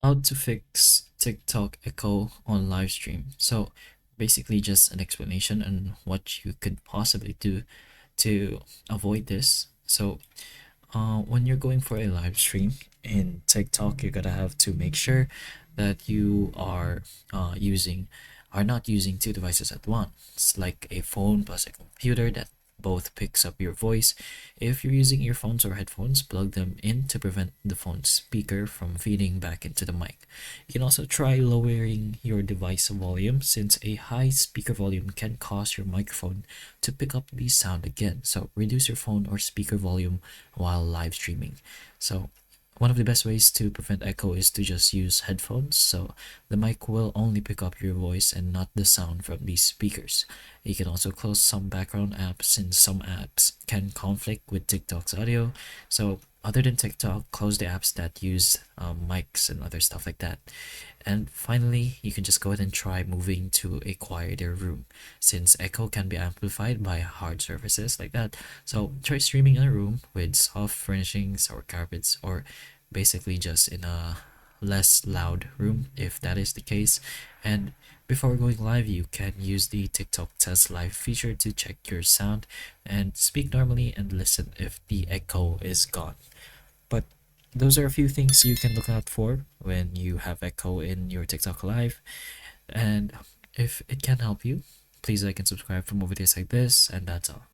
How to fix TikTok echo on live stream. So basically just an explanation on what you could possibly do to avoid this. So when you're going for a live stream in TikTok, you're gonna have to make sure that you are not using two devices at once, like a phone plus a computer that both picks up your voice. If you're using earphones or headphones, plug them in to prevent the phone's speaker from feeding back into the mic. You can also try lowering your device volume, since a high speaker volume can cause your microphone to pick up the sound again. So reduce your phone or speaker volume while live streaming. So one of the best ways to prevent echo is to just use headphones, so the mic will only pick up your voice and not the sound from these speakers. You can also close some background apps, since some apps can conflict with TikTok's audio. So other than TikTok, close the apps that use mics and other stuff like that. And finally, you can just go ahead and try moving to a quieter room, since echo can be amplified by hard surfaces like that. So try streaming in a room with soft furnishings or carpets, or basically just in a less loud room if that is the case. And before going live, you can use the TikTok Test Live feature to check your sound and speak normally and listen if the echo is gone. But those are a few things you can look out for when you have echo in your TikTok live. And if it can help you, please like and subscribe for more videos like this, and that's all.